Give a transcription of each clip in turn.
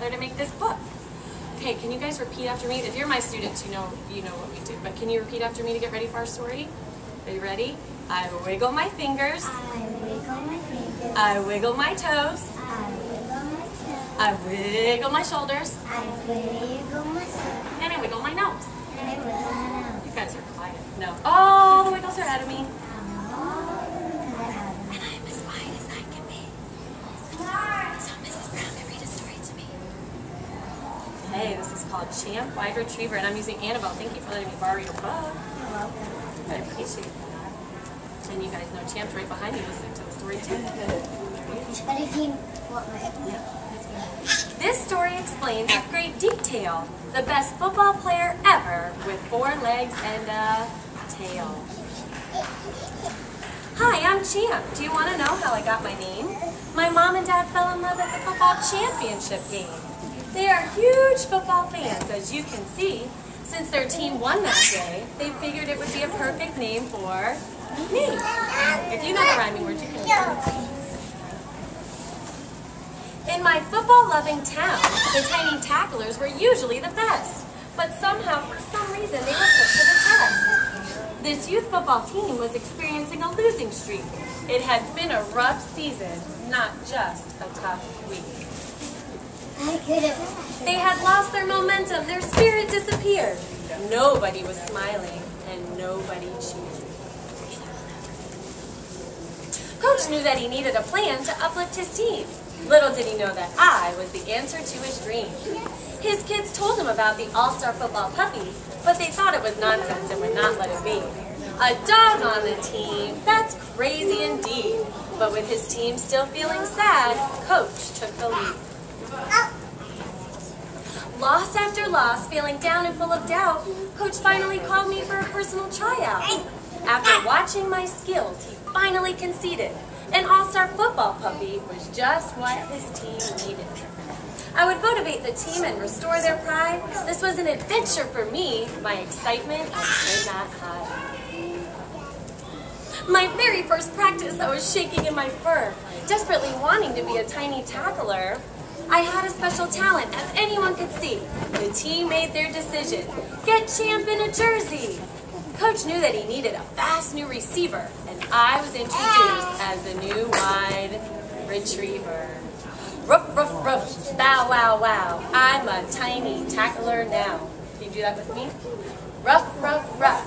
together to make this book. Okay, can you guys repeat after me? If you're my students, you know what we do. But can you repeat after me to get ready for our story? Are you ready? I wiggle my fingers. I wiggle my fingers. I wiggle my toes. I wiggle my toes. I wiggle my shoulders. I wiggle my toes. And I wiggle my nose. And I wiggle my nose. You guys are quiet. No. All the wiggles are out of me. And I'm as wide as I can be. So Mrs. Brown can read a story to me. Hey, this is called Champ Wide Retriever, and I'm using Annabelle. Thank you for letting me borrow your book. You're welcome. I appreciate that. And you guys know Champ's right behind you listening to the story too. But if you want my... This story explains with great detail the best football player ever with 4 legs and a tail. Hi, I'm Champ. Do you want to know how I got my name? My mom and dad fell in love at the football championship game. They are huge football fans, as you can see. Since their team won that day, they figured it would be a perfect name for me. If you know the rhyming words, you can use it. In my football-loving town, the tiny tacklers were usually the best. But somehow, for some reason, they were put to the test. This youth football team was experiencing a losing streak. It had been a rough season, not just a tough week. They had lost their momentum, their spirit disappeared. Nobody was smiling, and nobody cheered. Coach knew that he needed a plan to uplift his team. Little did he know that I was the answer to his dream. His kids told him about the all-star football puppy, but they thought it was nonsense and would not let it be. A dog on the team, that's crazy indeed. But with his team still feeling sad, Coach took the lead. Loss after loss, feeling down and full of doubt, Coach finally called me for a personal tryout. After watching my skills, he finally conceded. An all-star football puppy was just what his team needed. I would motivate the team and restore their pride. This was an adventure for me. My excitement I could not hide. My very first practice, I was shaking in my fur, desperately wanting to be a tiny tackler. I had a special talent, as anyone could see. The team made their decision. Get Champ in a jersey. Coach knew that he needed a fast new receiver, and I was introduced as the new wide retriever. Ruff, ruff, ruff, bow, wow, wow. I'm a tiny tackler now. Can you do that with me? Ruff, ruff, ruff,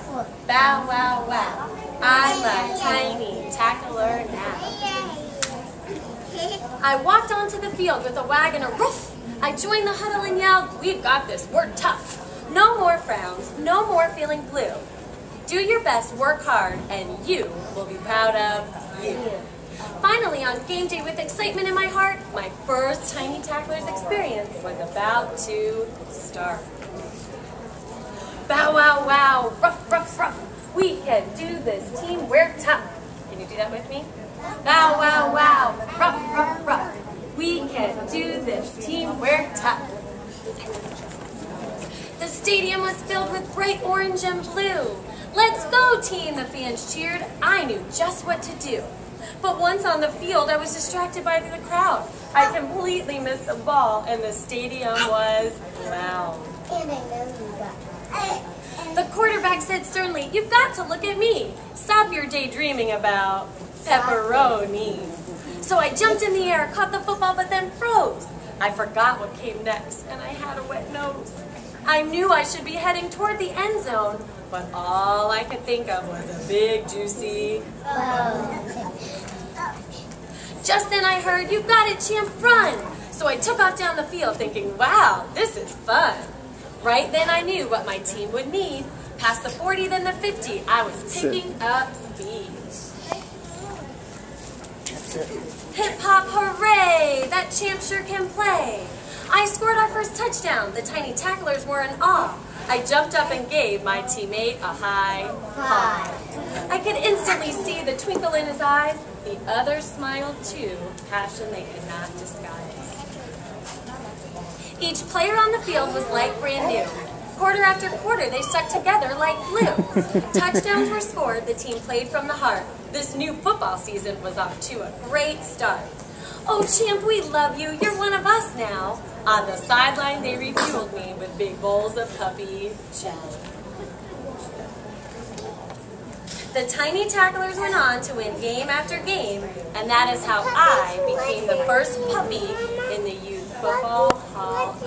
bow, wow, wow. I'm a tiny tackler now. I walked onto the field with a wag and a roof. I joined the huddle and yelled, "We've got this, we're tough." No more frowns, no more feeling blue. Do your best, work hard, and you will be proud of you. Finally, on game day with excitement in my heart, my first Tiny Tacklers experience was about to start. Bow, wow, wow, ruff, ruff, ruff. We can do this, team, we're tough. Can you do that with me? Bow, wow, wow, ruff, ruff, ruff. We can do this, team, we're tough. The stadium was filled with bright orange and blue. Let's go, team, the fans cheered. I knew just what to do. But once on the field, I was distracted by the crowd. I completely missed the ball, and the stadium was loud. The quarterback said sternly, "You've got to look at me. Stop your daydreaming about pepperoni." So I jumped in the air, caught the football, but then froze. I forgot what came next, and I had a wet nose. I knew I should be heading toward the end zone, but all I could think of was a big, juicy Just then I heard, "You got it, Champ, run!" So I took off down the field thinking, wow, this is fun. Right then I knew what my team would need. Past the 40, then the 50, I was picking up speed. Hip-hop, hooray! That Champ sure can play. I scored our first touchdown. The tiny tacklers were in awe. I jumped up and gave my teammate a high five. I could instantly see the twinkle in his eyes. The others smiled too, passion they could not disguise. Each player on the field was like brand new. Quarter after quarter, they stuck together like glue. Touchdowns were scored, the team played from the heart. This new football season was off to a great start. Oh, champ, we love you. You're one of us now. On the sideline, they refueled me with big bowls of puppy jelly. The tiny tacklers went on to win game after game, and that is how I became the first puppy in the Youth Football Hall of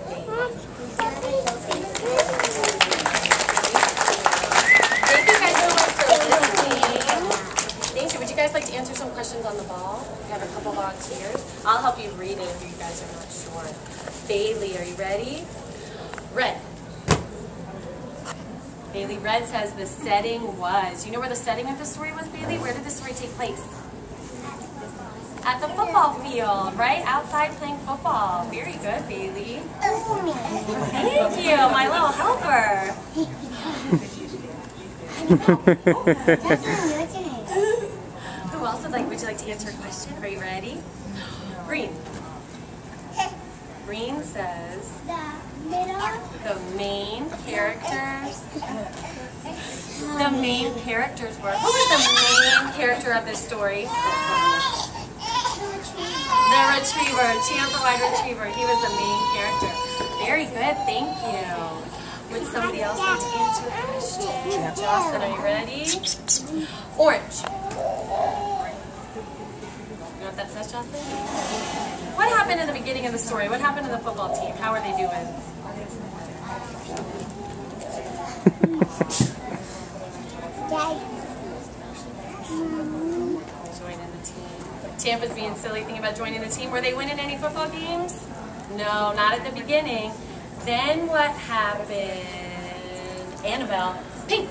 Fame. Thank you guys so much for listening. Thank you. Would you guys like to answer some questions on the ball? We have a couple volunteers. I'll help you read it if you guys are not sure. Bailey, are you ready? Red. Bailey, red says the setting was. You know where the setting of the story was, Bailey? Where did the story take place? At the football field, right? Outside playing football. Very good, Bailey. Thank you, my little helper. Who else would you like to answer a question? Are you ready? Green. Green says the main characters. The main characters were. Who was the main character of this story? The retriever, Champ the Wide Retriever. He was the main character. Very good, thank you. Would somebody else like to answer the question? Jocelyn, are you ready? Orange. You know what that says, Jocelyn? What happened in the beginning of the story? What happened to the football team? How are they doing? Joining the team. Champ is being silly thinking about joining the team. Were they winning any football games? No, not at the beginning. Then what happened? Annabelle. Pink.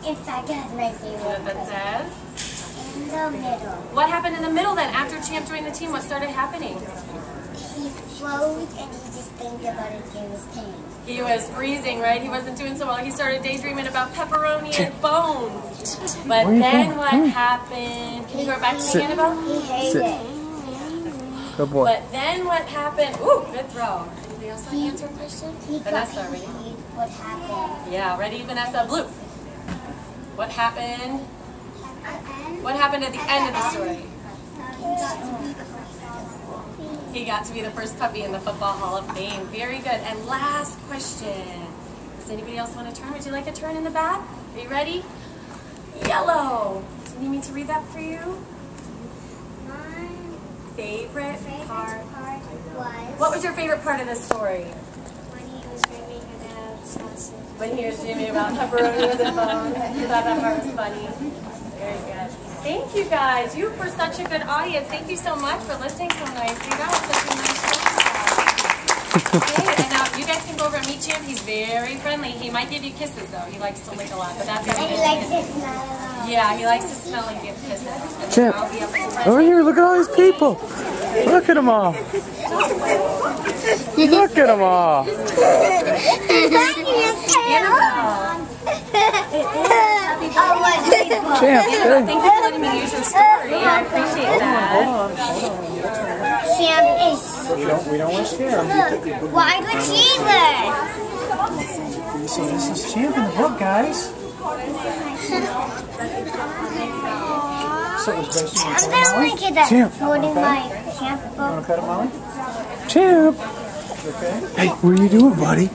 In fact, that's my favorite. You know what that says? In the middle. What happened in the middle then? After Champ joined the team, what started happening? He froze and he just think about it in his pain. He was freezing, right? He wasn't doing so well. He started daydreaming about pepperoni and bones. But then what happened? Can you go back to me, Annabelle? He hated it. Good boy. But then what happened? Ooh, good throw. Anybody else want to answer a question? He Vanessa, got ready? what happened. Yeah, ready, Vanessa? Blue. What happened? What happened at the end of the story? He got to be the first puppy in the Football Hall of Fame. Very good. And last question. Does anybody else want a turn? Would you like a turn in the back? Are you ready? Yellow. Do you need me to read that for you? My Favorite part. was What was your favorite part of the story? when he was dreaming about sausage. When he was dreaming about pepperonis and bones. You thought that part was funny. Very good. Thank you guys. You were such a good audience. Thank you so much for listening so nicely. That was such a nice show. Okay, and now you guys can go over and meet Champ. He's very friendly. He might give you kisses though. He likes to lick a lot, but that's And he likes to smell. Yeah, he likes to smell and give kisses. And Champ, I'll be up in front. over here, look at all these people. Look at them all. Look at them all. Champ, Thank you for letting me use your story. I appreciate that. Champ is we don't want to scare them. wide retriever. So this is Champ in the book, guys. So it was basically I'm gonna look at that. Champ. Holding my Champ You book. want to cut him, Molly? Champ. Okay. Hey, what are you doing, buddy?